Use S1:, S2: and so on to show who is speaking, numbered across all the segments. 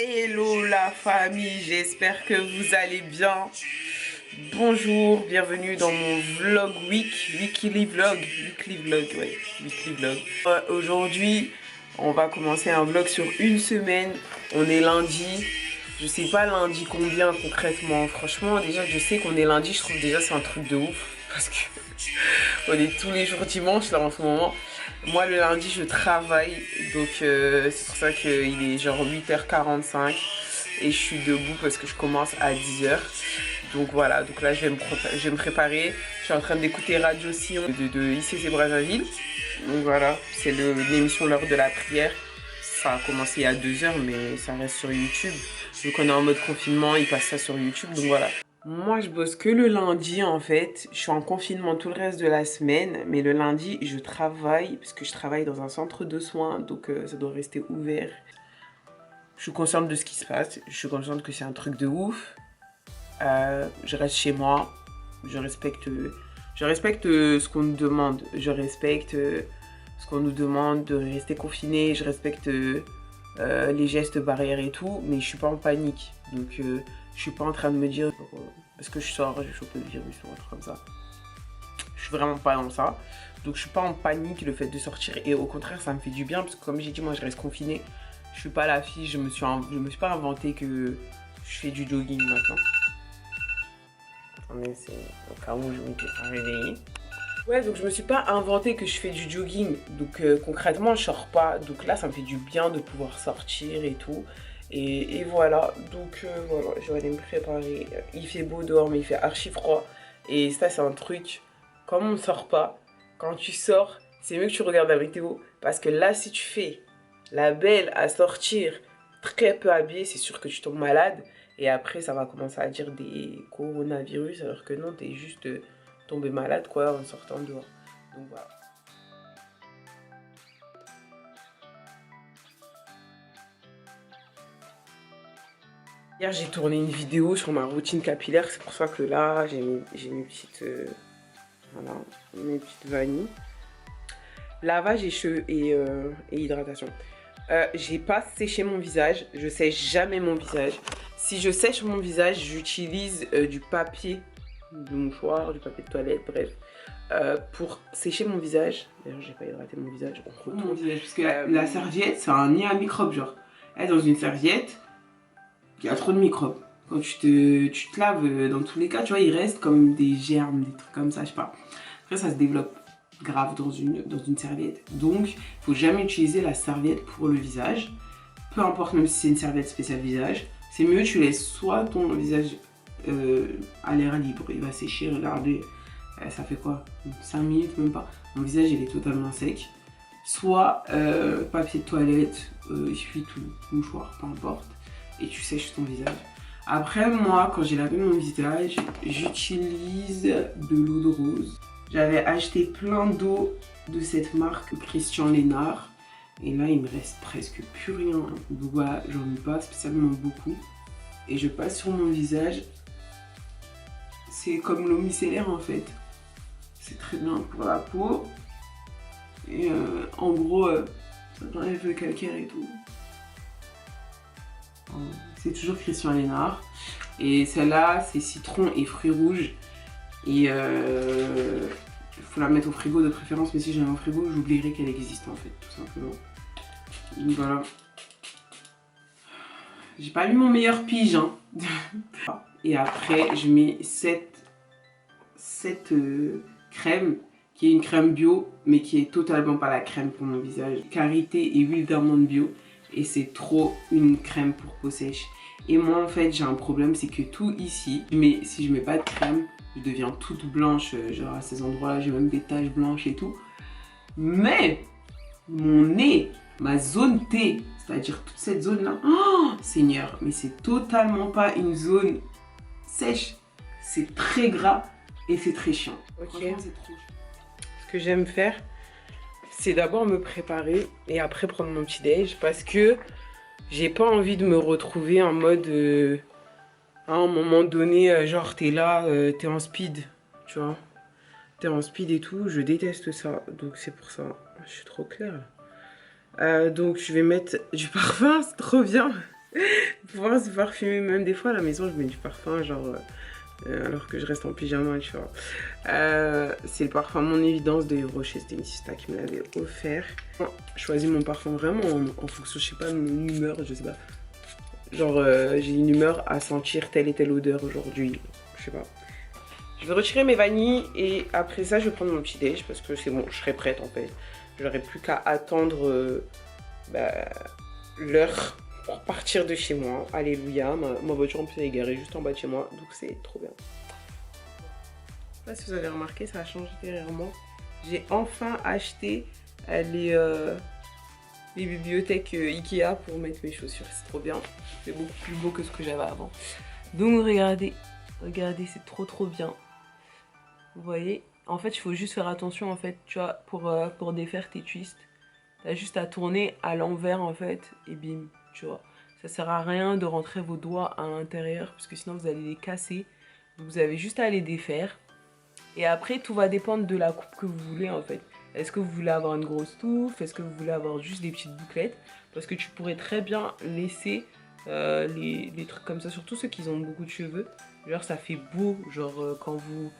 S1: Hello la famille, j'espère que vous allez bien. Bonjour, bienvenue dans mon vlog weekly vlog, ouais, weekly vlog. Aujourd'hui, on va commencer un vlog sur une semaine. On est lundi, je sais pas lundi combien concrètement. Franchement, déjà je sais qu'on est lundi, je trouve déjà c'est un truc de ouf parce que on est tous les jours dimanche là en ce moment. Moi le lundi je travaille, donc c'est pour ça qu'il est genre 8h45 et je suis debout parce que je commence à 10h. Donc voilà, donc là je vais me préparer. Je suis en train d'écouter Radio Sion de ICC Brazzaville. Donc voilà, c'est l'émission L'heure de la prière. Ça a commencé il y a 2h mais ça reste sur YouTube. Donc on est en mode confinement, ils passent ça sur YouTube, donc voilà. Moi, je bosse que le lundi, en fait. Je suis en confinement tout le reste de la semaine. Mais le lundi, je travaille, parce que je travaille dans un centre de soins. Donc, ça doit rester ouvert. Je suis consciente de ce qui se passe. Je suis consciente que c'est un truc de ouf. Je reste chez moi. Je respecte ce qu'on nous demande. Je respecte ce qu'on nous demande de rester confiné. Je respecte les gestes barrières et tout. Mais je suis pas en panique. Donc, je suis pas en train de me dire parce que je sors, j'ai chopé le virus ou un truc comme ça. Je suis vraiment pas dans ça. Donc je suis pas en panique le fait de sortir. Et au contraire, ça me fait du bien parce que comme j'ai dit, moi je reste confinée. Je suis pas la fille, je me suis pas inventé que je fais du jogging maintenant. Attendez, c'est au cas où je m'étais pas réveillée. Ouais, donc je me suis pas inventé que je fais du jogging. Donc concrètement, je sors pas. Donc là, ça me fait du bien de pouvoir sortir et tout. Et voilà, donc voilà, je vais aller me préparer. Il fait beau dehors, mais il fait archi froid. Et ça, c'est un truc, comme on ne sort pas, quand tu sors, c'est mieux que tu regardes la météo. Parce que là, si tu fais la belle à sortir très peu habillée, c'est sûr que tu tombes malade. Et après, ça va commencer à dire des coronavirus, alors que non, t'es juste tombé malade, quoi, en sortant dehors. Donc voilà. Hier, j'ai tourné une vidéo sur ma routine capillaire. C'est pour ça que là, j'ai mes petites... voilà, mes petites vanilles. Lavage et cheveux et hydratation. J'ai pas séché mon visage. Je sèche jamais mon visage. Si je sèche mon visage, j'utilise du papier de mouchoir, du papier de toilette, bref. Pour sécher mon visage. D'ailleurs, j'ai pas hydraté mon visage. On retourne mon visage. Parce que la serviette, c'est un nid à microbes, genre. Elle, dans une serviette, il y a trop de microbes. Quand tu te laves, dans tous les cas, tu vois, il reste comme des germes, des trucs comme ça, je sais pas. Après, ça se développe grave dans une serviette. Donc, il faut jamais utiliser la serviette pour le visage. Peu importe, même si c'est une serviette spéciale visage. C'est mieux, tu laisses soit ton visage à l'air libre, il va sécher, regardez, ça fait quoi 5 minutes, même pas. Mon visage, il est totalement sec. Soit papier de toilette, essuie tout, mouchoir, peu importe. Et tu sèches ton visage. Après, moi, quand j'ai lavé mon visage, j'utilise de l'eau de rose. J'avais acheté plein d'eau de cette marque Christian Lénard. Et là, il me reste presque plus rien. Donc voilà, j'en ai pas spécialement beaucoup. Et je passe sur mon visage. C'est comme l'eau micellaire en fait. C'est très bien pour la peau. Et en gros, ça enlève le calcaire et tout. C'est toujours Christian Lénard. Et celle-là, c'est citron et fruits rouges. Et il faut la mettre au frigo de préférence. Mais si j'ai un frigo, j'oublierai qu'elle existe en fait, tout simplement. Donc voilà. J'ai pas eu mon meilleur pige. Hein. Et après, je mets cette crème qui est une crème bio, mais qui est totalement pas la crème pour mon visage. Karité et huile d'amande bio. Et c'est trop une crème pour peau sèche. Et moi en fait j'ai un problème, c'est que tout ici, mais si je mets pas de crème, je deviens toute blanche, genre à ces endroits là j'ai même des taches blanches et tout. Mais mon nez, ma zone T, c'est-à-dire toute cette zone là, oh Seigneur, mais c'est totalement pas une zone sèche. C'est très gras et c'est très chiant. Ok. Franchement c'est trop chiant. Ce que j'aime faire, c'est d'abord me préparer et après prendre mon petit déj parce que j'ai pas envie de me retrouver en mode à un moment donné genre t'es là, t'es en speed, tu vois, t'es en speed et tout, je déteste ça, donc c'est pour ça, je suis trop claire. Donc je vais mettre du parfum, c'est trop bien. Pouvoir se parfumer, même des fois à la maison, je mets du parfum, genre, alors que je reste en pyjama, tu vois. C'est le parfum Mon Évidence de Yves Rocher, c'était une sista qui me l'avait offert. Je choisis mon parfum vraiment en fonction, je sais pas, de mon humeur, je sais pas. Genre, j'ai une humeur à sentir telle et telle odeur aujourd'hui, je sais pas. Je vais retirer mes vanilles et après ça, je vais prendre mon petit déj parce que c'est bon, je serai prête en fait. J'aurai plus qu'à attendre l'heure pour partir de chez moi. Alléluia, ma voiture en plus est garée juste en bas de chez moi, donc c'est trop bien. Je sais pas si vous avez remarqué, ça a changé derrière moi. J'ai enfin acheté les bibliothèques Ikea pour mettre mes chaussures, c'est trop bien. C'est beaucoup plus beau que ce que j'avais avant. Donc regardez, regardez, c'est trop bien. Vous voyez, en fait, il faut juste faire attention, en fait, tu vois, pour défaire tes twists. T'as juste à tourner à l'envers, en fait, et bim, tu vois. Ça sert à rien de rentrer vos doigts à l'intérieur, parce que sinon, vous allez les casser. Donc, vous avez juste à les défaire. Et après, tout va dépendre de la coupe que vous voulez, en fait. Est-ce que vous voulez avoir une grosse touffe? Est-ce que vous voulez avoir juste des petites bouclettes? Parce que tu pourrais très bien laisser les trucs comme ça, surtout ceux qui ont beaucoup de cheveux. Genre, ça fait beau, genre, quand vous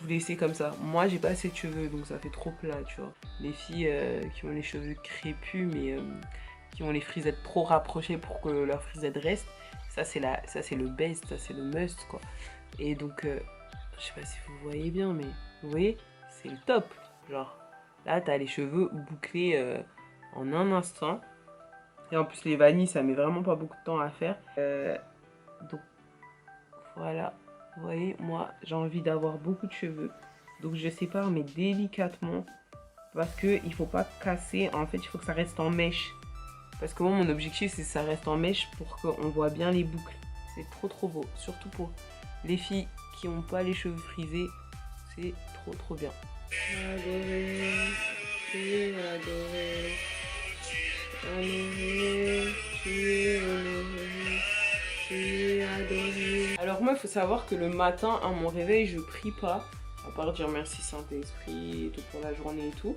S1: laissez comme ça. Moi, j'ai pas assez de cheveux, donc ça fait trop plat, tu vois. Les filles qui ont les cheveux crépus, mais qui ont les frisettes trop rapprochées pour que leurs frisettes restent, ça c'est le best, ça c'est le must, quoi. Et donc, je sais pas si vous voyez bien, mais vous voyez, c'est le top. Genre, là, t'as les cheveux bouclés en un instant. Et en plus, les vanilles, ça met vraiment pas beaucoup de temps à faire. Donc, voilà. Vous voyez, moi, j'ai envie d'avoir beaucoup de cheveux. Donc, je sépare, mais délicatement. Parce qu'il ne faut pas casser. En fait, il faut que ça reste en mèche. Parce que moi, mon objectif, c'est que ça reste en mèche pour qu'on voit bien les boucles. C'est trop beau. Surtout pour les filles qui n'ont pas les cheveux frisés. C'est trop bien. Adoré, tu es adoré. Honoré, tu es honoré. Tu es adoré. Alors moi, il faut savoir que le matin, à mon réveil, je prie pas. À part dire merci Saint-Esprit et tout pour la journée et tout.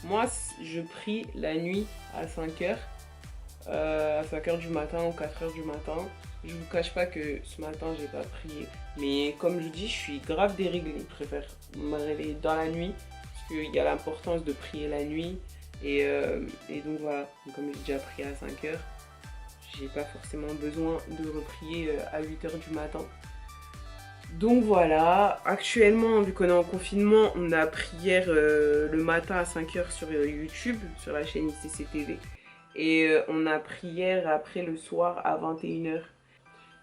S1: Moi, je prie la nuit à 5h. À 5h du matin ou 4h du matin. Je vous cache pas que ce matin, j'ai pas prié. Mais comme je dis, je suis grave déréglée. Je préfère me réveiller dans la nuit. Parce qu'il y a l'importance de prier la nuit. Et donc voilà, donc, comme j'ai déjà prié à 5h, j'ai pas forcément besoin de reprier à 8h du matin. Donc voilà, actuellement, vu qu'on est en confinement, on a prière le matin à 5h sur YouTube, sur la chaîne ICCTV. Et on a prière après le soir à 21h.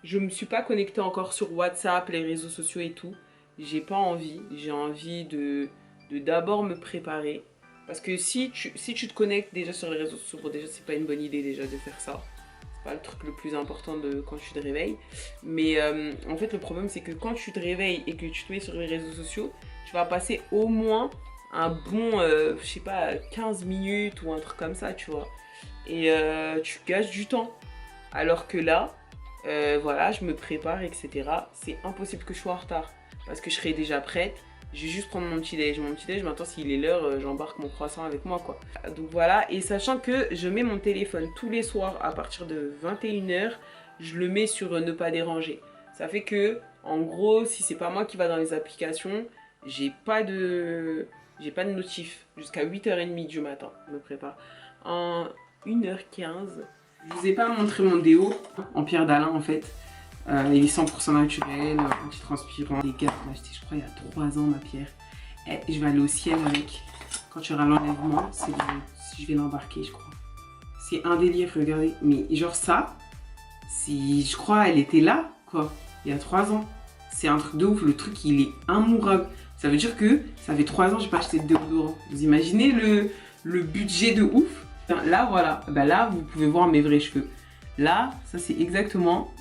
S1: Je me suis pas connectée encore sur WhatsApp, les réseaux sociaux et tout. J'ai pas envie, j'ai envie de d'abord me préparer. Parce que si tu te connectes déjà sur les réseaux sociaux, bon, déjà c'est pas une bonne idée déjà de faire ça. C'est pas le truc le plus important quand tu te réveilles. Mais en fait le problème c'est que quand tu te réveilles et que tu te mets sur les réseaux sociaux, tu vas passer au moins un bon, je sais pas, 15 minutes ou un truc comme ça, tu vois. Et tu gâches du temps. Alors que là, voilà, je me prépare, etc. C'est impossible que je sois en retard. Parce que je serai déjà prête. Je vais juste prendre mon petit déj. Mon petit déj, maintenant, s'il est l'heure, j'embarque mon croissant avec moi, quoi. Donc voilà, et sachant que je mets mon téléphone tous les soirs à partir de 21h, je le mets sur ne pas déranger. Ça fait que, en gros, si c'est pas moi qui va dans les applications, j'ai pas de notif jusqu'à 8h30 du matin. Je me prépare. En 1h15, je vous ai pas montré mon déo en pierre d'Alain en fait. Il est 100% naturel, anti-transpirant. Les gars, j'ai acheté je crois il y a 3 ans ma pierre. Et je vais aller au ciel avec. Quand tu auras l'enlèvement, je vais l'embarquer je crois. C'est un délire, regardez. Mais genre ça, je crois elle était là quoi, il y a 3 ans. C'est un truc de ouf, le truc il est immourable. Ça veut dire que ça fait 3 ans que j'ai pas acheté de déodorant. Vous imaginez le budget de ouf? Là voilà, bah là vous pouvez voir mes vrais cheveux. Là, ça c'est exactement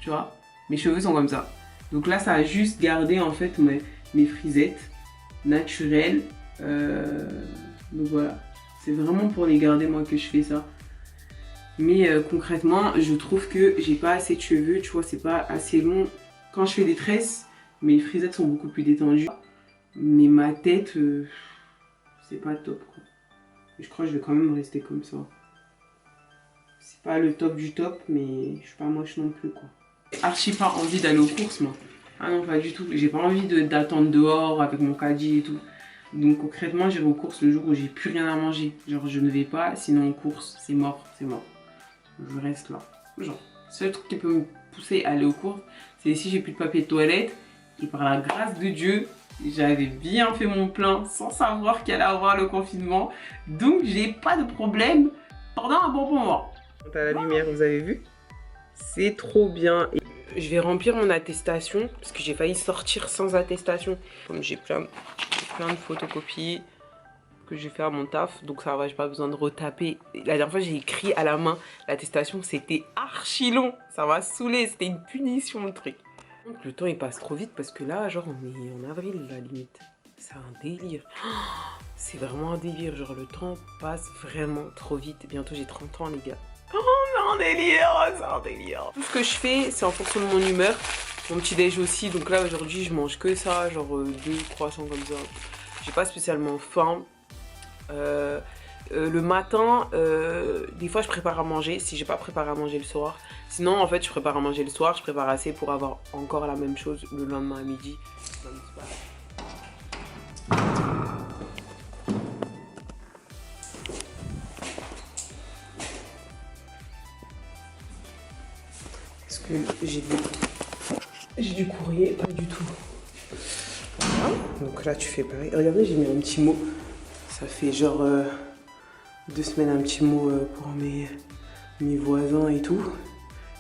S1: tu vois, mes cheveux sont comme ça. Donc là ça a juste gardé en fait mes frisettes naturelles. Donc voilà, c'est vraiment pour les garder moi que je fais ça. Mais concrètement, je trouve que j'ai pas assez de cheveux, tu vois, c'est pas assez long. Quand je fais des tresses, mes frisettes sont beaucoup plus détendues. Mais ma tête, c'est pas top quoi. Je crois que je vais quand même rester comme ça. c'est pas le top du top, mais je suis pas moche non plus, quoi. Archi pas envie d'aller aux courses, moi. Ah non, pas du tout. J'ai pas envie d'attendre dehors avec mon caddie et tout. Donc concrètement, j'irai aux courses le jour où j'ai plus rien à manger. Genre, je ne vais pas, sinon aux courses, c'est mort, c'est mort. Je reste là. Genre, le seul truc qui peut me pousser à aller aux courses, c'est si j'ai plus de papier de toilette. Et par la grâce de Dieu, j'avais bien fait mon plein sans savoir qu'il allait avoir le confinement. Donc, j'ai pas de problème pendant un bon moment. Quand à la lumière, vous avez vu? C'est trop bien. Et je vais remplir mon attestation parce que j'ai failli sortir sans attestation. Comme j'ai plein de photocopies que j'ai fait à mon taf, donc ça va, j'ai pas besoin de retaper. La dernière fois j'ai écrit à la main l'attestation, c'était archi long, ça m'a saoulé, c'était une punition le truc. Donc le temps il passe trop vite parce que là genre on est en avril la limite, c'est un délire. C'est vraiment un délire, genre le temps passe vraiment trop vite, bientôt j'ai 30 ans les gars. Oh c'est un délire, c'est un délire. Tout ce que je fais c'est en fonction de mon humeur, mon petit déj aussi, donc là aujourd'hui je mange que ça, genre 2 croissants comme ça. J'ai pas spécialement faim. Le matin, des fois je prépare à manger si j'ai pas préparé à manger le soir. Sinon en fait je prépare à manger le soir, je prépare assez pour avoir encore la même chose le lendemain à midi. Est-ce que j'ai du courrier? Pas du tout. Voilà. Donc là tu fais pareil. Regardez, j'ai mis un petit mot. Ça fait genre 2 semaines un petit mot pour mes voisins et tout.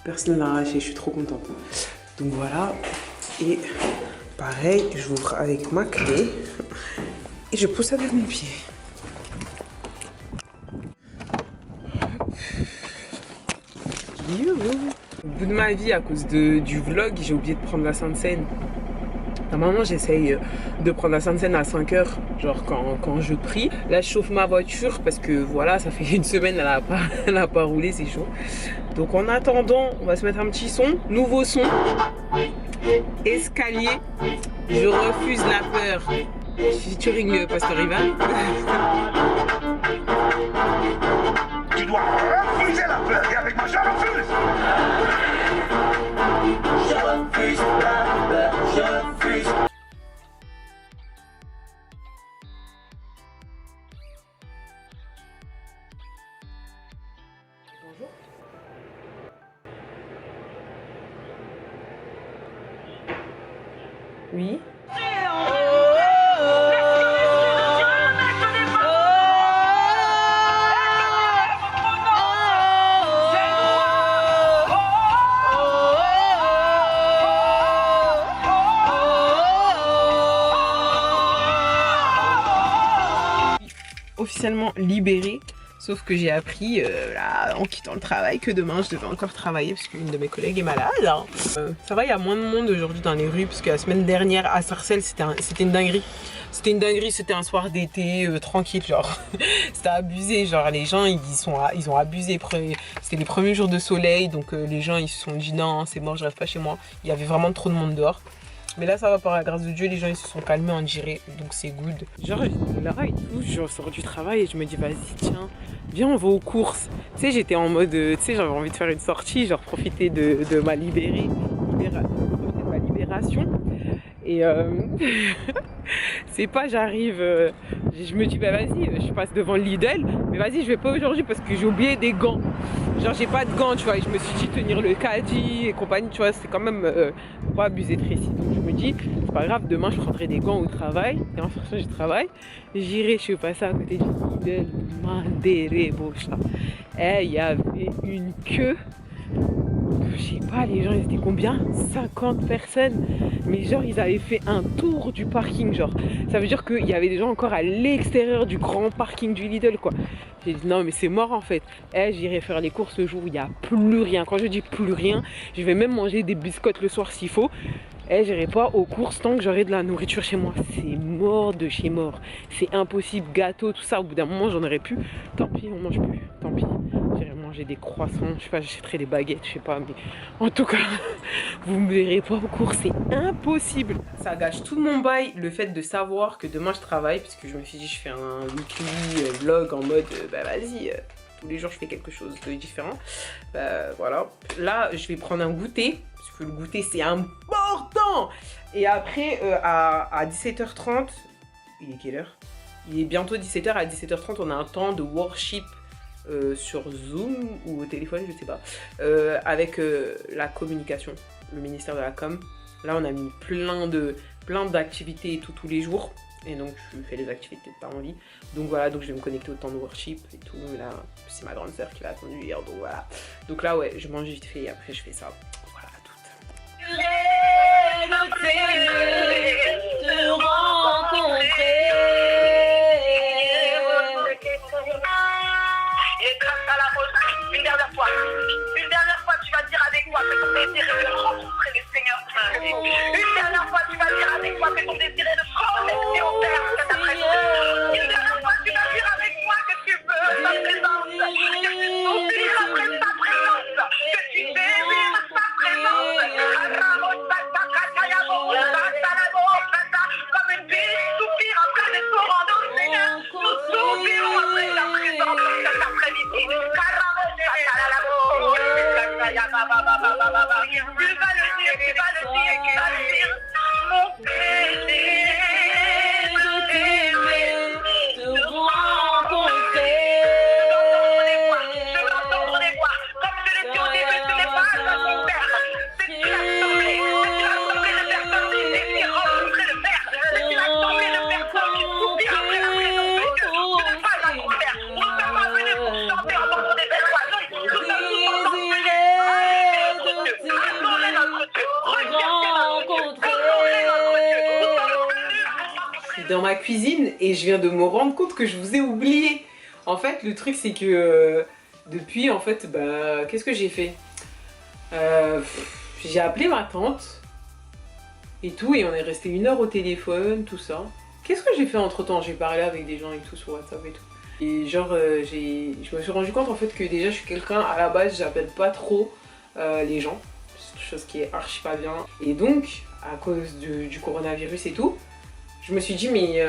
S1: Personne ne l'a arraché, je suis trop contente. Donc voilà. Et pareil, j'ouvre avec ma clé. Et je pousse avec mes pieds. Au bout de ma vie, à cause du vlog, j'ai oublié de prendre la Sainte Seine. Normalement, j'essaye de prendre la Sainte Seine à 5 h, genre quand je prie. Là, je chauffe ma voiture parce que voilà, ça fait une semaine, elle a pas roulé, c'est chaud. Donc en attendant, on va se mettre un petit son. Nouveau son. Escalier. Je refuse la peur. Featuring Pasteur Ivan.
S2: Tu dois refuser la peur. Et avec moi, je refuse. Je refuse la peur. Je refuse.
S1: Bonjour. Oui. Officiellement libérée, sauf que j'ai appris là, en quittant le travail que demain je devais encore travailler parce qu'une de mes collègues est malade. Ça va, il y a moins de monde aujourd'hui dans les rues parce que la semaine dernière à Sarcelles c'était une dinguerie. C'était une dinguerie, c'était un soir d'été tranquille, genre c'était abusé, genre les gens ils ont abusé. C'était les premiers jours de soleil, donc les gens ils se sont dit non c'est mort, je reste pas chez moi. Il y avait vraiment trop de monde dehors. Mais là ça va, par la grâce de Dieu, les gens ils se sont calmés en dirait, donc c'est good. Genre là et tout, je sors du travail et je me dis vas-y tiens, viens on va aux courses. Tu sais j'étais en mode, tu sais j'avais envie de faire une sortie, genre profiter de ma libération. Et c'est pas j'arrive, je me dis bah vas-y je passe devant le Lidl, mais vas-y je vais pas aujourd'hui parce que j'ai oublié des gants. Genre j'ai pas de gants tu vois, et je me suis dit tenir le caddie et compagnie tu vois, c'est quand même pas abuser de précis. Donc je me dis c'est pas grave, demain je prendrai des gants au travail, et en sortant du travail, j'irai, je suis passée à côté du Lidl, Manderebosch là. Et il y avait une queue. Je sais pas, les gens ils étaient combien? 50 personnes. Mais genre ils avaient fait un tour du parking, genre. Ça veut dire qu'il y avait des gens encore à l'extérieur du grand parking du Lidl quoi. J'ai dit non mais c'est mort en fait. J'irai faire les courses le jour où il n'y a plus rien. Quand je dis plus rien, je vais même manger des biscottes le soir s'il faut. J'irai pas aux courses tant que j'aurai de la nourriture chez moi. C'est mort de chez mort. C'est impossible, gâteau, tout ça. Au bout d'un moment j'en aurais plus. Tant pis, on mange plus. Tant pis. J'irai manger des croissants. Je sais pas, j'achèterai des baguettes, je sais pas. Mais en tout cas, vous me verrez pas aux courses. C'est impossible. Ça gâche tout mon bail, le fait de savoir que demain je travaille. Puisque je me suis dit, je fais un weekly vlog en mode, bah vas-y. tous les jours je fais quelque chose de différent. Voilà. Là, je vais prendre un goûter, parce que le goûter c'est important. Et après, à 17h30, il est quelle heure? Il est bientôt 17h, à 17h30 on a un temps de worship sur Zoom ou au téléphone, je sais pas, avec la communication, le ministère de la com. Là on a mis plein d'activités et tout tous les jours. Et donc je fais les activités de par envie. Donc voilà, donc je vais me connecter au temps de worship et tout. Là, c'est ma grande sœur qui va conduire, donc voilà. Donc là ouais, je mange vite fait et après je fais ça. Voilà, tout.
S3: Te rencontrer.
S2: Et grâce à la rose, une dernière fois, tu vas dire avec moi que ton désir est de rencontrer le Seigneur. Une dernière fois, tu vas dire avec moi que ton désir est de se connecter au Père cet après-midi. Une dernière fois, tu vas dire avec moi que tu veux sa présence, que tu souffles après sa présence, que tu désires sa présence. Comme une bille soupire après des torrents d'eau, Seigneur. Nous soupirons après ta présence cet après-midi. Tu vas le dire. Mon plaisir de t'aimer,
S3: Te rencontrer.
S2: je veux entendre des voix. Comme je l'ai dit au début, ce n'est pas un son père. C'est une assemblée de personnes qui désirent rencontrer le Père. C'est une assemblée de personnes qui soupirent après la présence de Dieu. Ce n'est pas un concert. Nous ne sommes pas venus pour chanter en entendant des belles voix. Non, nous sommes tous ensemble venus adorer notre Dieu, rechercher notre Dieu, honorer notre Dieu. Nous sommes venus
S1: Je suis dans ma cuisine et je viens de me rendre compte que je vous ai oublié. En fait, le truc c'est que depuis, en fait, qu'est-ce que j'ai fait? J'ai appelé ma tante et tout, et on est resté 1 heure au téléphone, tout ça. Qu'est-ce que j'ai fait entre temps? J'ai parlé avec des gens et tout sur WhatsApp et tout. Et genre, je me suis rendu compte en fait que déjà je suis quelqu'un, à la base, j'appelle pas trop les gens. Chose qui est archi pas bien. Et donc, à cause du coronavirus et tout, je me suis dit mais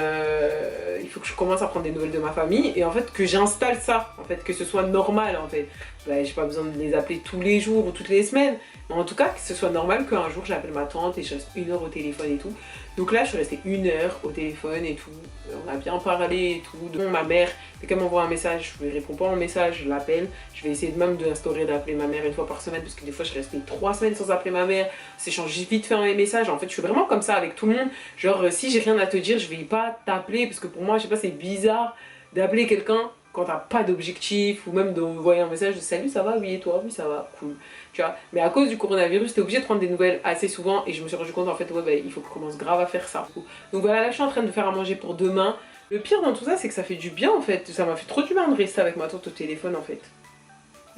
S1: il faut que je commence à prendre des nouvelles de ma famille et en fait que j'installe ça, en fait que ce soit normal en fait. J'ai pas besoin de les appeler tous les jours ou toutes les semaines, mais en tout cas que ce soit normal qu'un jour j'appelle ma tante et je reste 1 heure au téléphone et tout. Donc là je suis restée 1 heure au téléphone et tout, on a bien parlé et tout. Donc ma mère, dès qu'elle m'envoie un message, je lui réponds pas en message, je l'appelle. Je vais essayer même d'instaurer d'appeler ma mère 1 fois par semaine parce que des fois je restais 3 semaines sans appeler ma mère, s'échange vite fait un message. En fait je suis vraiment comme ça avec tout le monde, genre si j'ai rien à te dire je vais pas t'appeler parce que pour moi je sais pas, c'est bizarre d'appeler quelqu'un quand t'as pas d'objectif ou même d'envoyer un message de salut ça va, oui et toi, oui ça va, cool, tu vois. Mais à cause du coronavirus t'es obligé de prendre des nouvelles assez souvent et je me suis rendu compte en fait ouais il faut que je commence grave à faire ça. Donc voilà, là je suis en train de faire à manger pour demain. Le pire dans tout ça c'est que ça fait du bien en fait, ça m'a fait trop du bien de rester avec ma tante au téléphone en fait.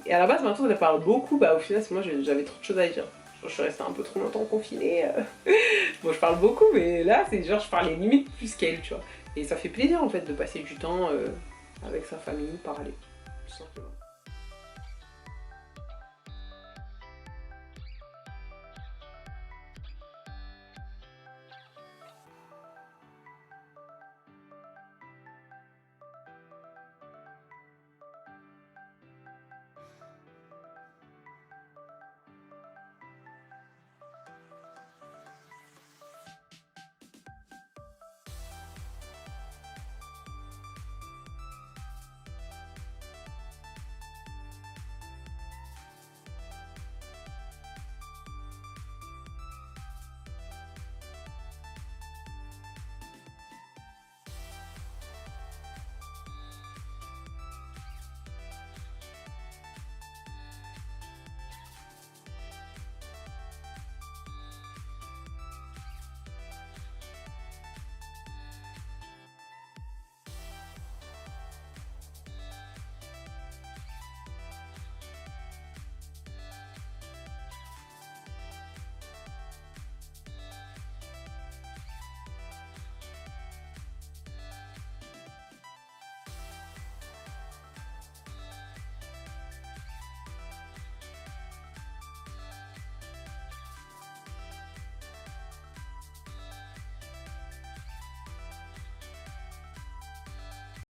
S1: Et à la base ma tante elle parle beaucoup, au final c'est moi j'avais trop de choses à dire. Je suis restée un peu trop longtemps confinée. Bon je parle beaucoup mais là c'est genre je parlais limite plus qu'elle, tu vois. Et ça fait plaisir en fait de passer du temps avec sa famille, parler, tout simplement.